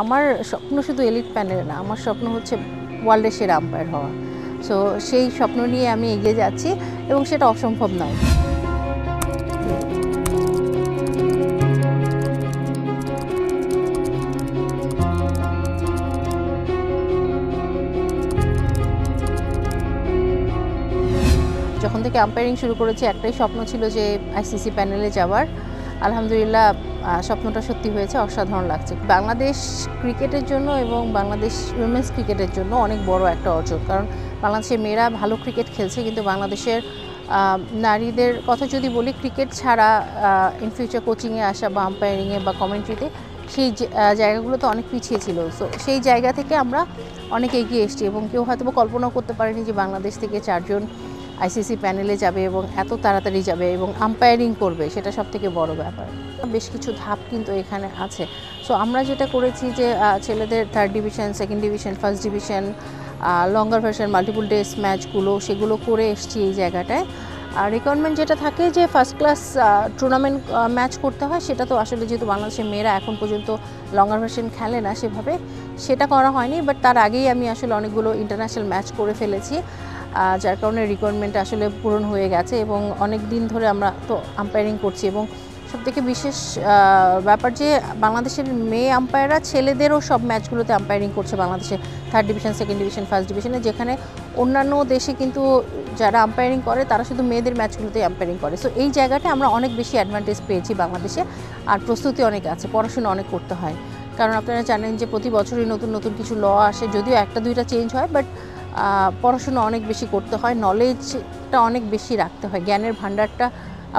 আমার স্বপ্ন শুধু এলিট প্যানেলে না, আমার স্বপ্ন হচ্ছে ওয়ার্ল্ডের সেরা আম্পায়ার হওয়া। সো সেই স্বপ্ন নিয়ে আমি এগিয়ে যাচ্ছি এবং সেটা অসম্ভব নয়। যখন থেকে আম্পায়ারিং শুরু করেছি একটাই স্বপ্ন ছিল যে আইসিসি প্যানেলে যাওয়ার। আলহামদুলিল্লাহ স্বপ্নটা সত্যি হয়েছে, অসাধারণ লাগছে। বাংলাদেশ ক্রিকেটের জন্য এবং বাংলাদেশ উইমেন্স ক্রিকেটের জন্য অনেক বড় একটা অর্জন, কারণ বাংলাদেশের মেয়েরা ভালো ক্রিকেট খেলছে, কিন্তু বাংলাদেশের নারীদের কথা যদি বলি, ক্রিকেট ছাড়া ইন ফিউচার কোচিংয়ে আসা বা আম্পায়ারিংয়ে বা কমেন্ট্রিতে সেই জায়গাগুলোতে অনেক পিছিয়ে ছিল। সো সেই জায়গা থেকে আমরা অনেক এগিয়ে এসেছি এবং কেউ হয়তো কল্পনাও করতে পারেনি যে বাংলাদেশ থেকে 4 জন আইসিসি প্যানেলে যাবে এবং এত তাড়াতাড়ি যাবে এবং আম্পায়ারিং করবে, সেটা সবথেকে বড় ব্যাপার। বেশ কিছু ধাপ কিন্তু এখানে আছে। সো আমরা যেটা করেছি যে ছেলেদের 3rd division, 2nd division, 1st division, লঙ্গার ভার্সন, মাল্টিপল টেস্ট ম্যাচগুলো সেগুলো করে এসেছি এই জায়গাটায়। আর রিকোয়ারমেন্ট যেটা থাকে যে ফার্স্ট ক্লাস টুর্নামেন্ট ম্যাচ করতে হয়, সেটা তো আসলে যেহেতু বাংলাদেশের মেয়েরা এখন পর্যন্ত লঙ্গার ভার্সন খেলে না সেভাবে, সেটা করা হয়নি। বাট তার আগেই আমি আসলে অনেকগুলো ইন্টারন্যাশনাল ম্যাচ করে ফেলেছি, যার কারণে রিকোয়ারমেন্ট আসলে পূরণ হয়ে গেছে এবং অনেক দিন ধরে আমরা তো আম্পায়ারিং করছি। এবং সবথেকে বিশেষ ব্যাপার যে বাংলাদেশের মেয়ে আম্পায়াররা ছেলেদেরও সব ম্যাচগুলোতে আম্পায়ারিং করছে বাংলাদেশের 3rd division, 2nd division, 1st ডিভিশনে, যেখানে অন্যান্য দেশে কিন্তু যারা আম্পায়ারিং করে তারা শুধু মেয়েদের ম্যাচগুলোতেই আম্পায়ারিং করে। সো এই জায়গাটা আমরা অনেক বেশি অ্যাডভান্টেজ পেয়েছি বাংলাদেশে। আর প্রস্তুতি অনেক আছে, পড়াশোনা অনেক করতে হয়, কারণ আপনারা জানেন যে প্রতি বছরই নতুন নতুন কিছু ল আসে, যদিও 1-2টা চেঞ্জ হয়, বাট পড়াশোনা অনেক বেশি করতে হয়, নলেজটা অনেক বেশি রাখতে হয়, জ্ঞানের ভাণ্ডারটা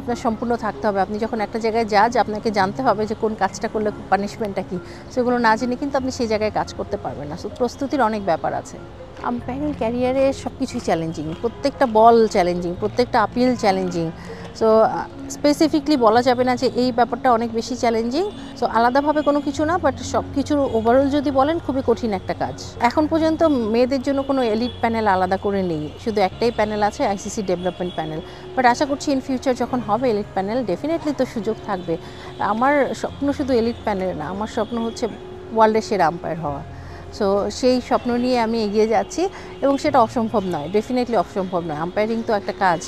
আপনার সম্পূর্ণ থাকতে হবে। আপনি যখন একটা জায়গায় যান, আপনাকে জানতে হবে যে কোন কাজটা করলে পানিশমেন্টটা কী, সেগুলো না জেনে কিন্তু আপনি সেই জায়গায় কাজ করতে পারবেন না। সো প্রস্তুতির অনেক ব্যাপার আছে। আম্পায়ারিং ক্যারিয়ারে সব কিছুই চ্যালেঞ্জিং, প্রত্যেকটা বল চ্যালেঞ্জিং, প্রত্যেকটা আপিল চ্যালেঞ্জিং। সো স্পেসিফিকলি বলা যাবে না যে এই ব্যাপারটা অনেক বেশি চ্যালেঞ্জিং। সো আলাদাভাবে কোনো কিছু না, বাট সব কিছুর ওভারঅল যদি বলেন খুবই কঠিন একটা কাজ। এখন পর্যন্ত মেয়েদের জন্য কোনো এলিট প্যানেল আলাদা করে নেই, শুধু একটাই প্যানেল আছে, আইসিসি ডেভেলপমেন্ট প্যানেল। বাট আশা করছি ইন ফিউচার যখন হবে এলিট প্যানেল, ডেফিনেটলি তো সুযোগ থাকবে। আমার স্বপ্ন শুধু এলিট প্যানেলে না, আমার স্বপ্ন হচ্ছে ওয়ার্ল্ডের সেরা আম্পায়ার হওয়া। সো সেই স্বপ্ন নিয়ে আমি এগিয়ে যাচ্ছি এবং সেটা অসম্ভব নয়, ডেফিনেটলি অসম্ভব নয়। আম্পায়ারিং তো একটা কাজ।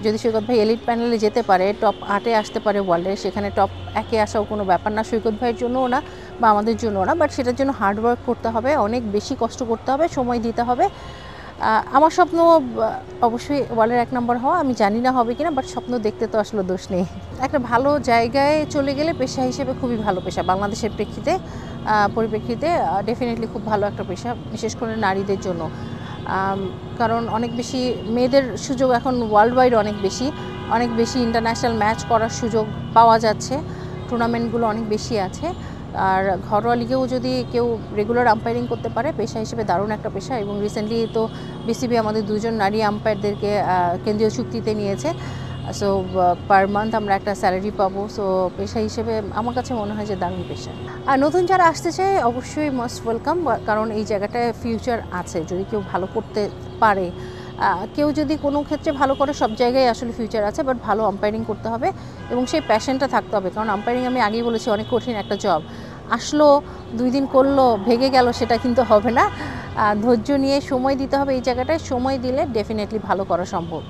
যদি সৈকত ভাই এলিট প্যানেলে যেতে পারে, টপ 8-এ আসতে পারে ওয়ার্ল্ডে, সেখানে টপ 1-এ আসাও কোনো ব্যাপার না, সৈকত ভাইয়ের জন্যও না বা আমাদের জন্যও না। বাট সেটার জন্য হার্ডওয়ার্ক করতে হবে, অনেক বেশি কষ্ট করতে হবে, সময় দিতে হবে। আমার স্বপ্ন অবশ্যই ওয়ার্ল্ডের 1 নম্বর হওয়া। আমি জানি না হবে কিনা, বাট স্বপ্ন দেখতে তো আসলে দোষ নেই। একটা ভালো জায়গায় চলে গেলে পেশা হিসেবে খুবই ভালো পেশা, বাংলাদেশের পরিপ্রেক্ষিতে ডেফিনেটলি খুব ভালো একটা পেশা, বিশেষ করে নারীদের জন্য। কারণ অনেক বেশি মেয়েদের সুযোগ এখন ওয়ার্ল্ড ওয়াইড অনেক বেশি ইন্টারন্যাশনাল ম্যাচ করার সুযোগ পাওয়া যাচ্ছে, টুর্নামেন্টগুলো অনেক বেশি আছে। আর ঘরোয়া লিগেও যদি কেউ রেগুলার আম্পায়ারিং করতে পারে, পেশা হিসেবে দারুণ একটা পেশা। এবং রিসেন্টলি তো বিসিবি আমাদের 2 জন নারী আম্পায়ারদেরকে কেন্দ্রীয় চুক্তিতে নিয়েছে। সো পার মান্থ আমরা একটা স্যালারি পাবো। সো পেশা হিসেবে আমার কাছে মনে হয় যে দারুণ পেশা। আর নতুন যারা আসতে চায় অবশ্যই মোস্ট ওয়েলকাম, কারণ এই জায়গাটায় ফিউচার আছে যদি কেউ ভালো করতে পারে। কেউ যদি কোনো ক্ষেত্রে ভালো করে, সব জায়গায় আসলে ফিউচার আছে, বাট ভালো আম্পায়ারিং করতে হবে এবং সেই প্যাশনটা থাকতে হবে। কারণ আম্পায়ারিং আমি আগেই বলেছি অনেক কঠিন একটা জব। আসলো 2 দিন করলো, ভেগে গেল, সেটা কিন্তু হবে না। ধৈর্য নিয়ে সময় দিতে হবে, এই জায়গাটায় সময় দিলে ডেফিনেটলি ভালো করা সম্ভব।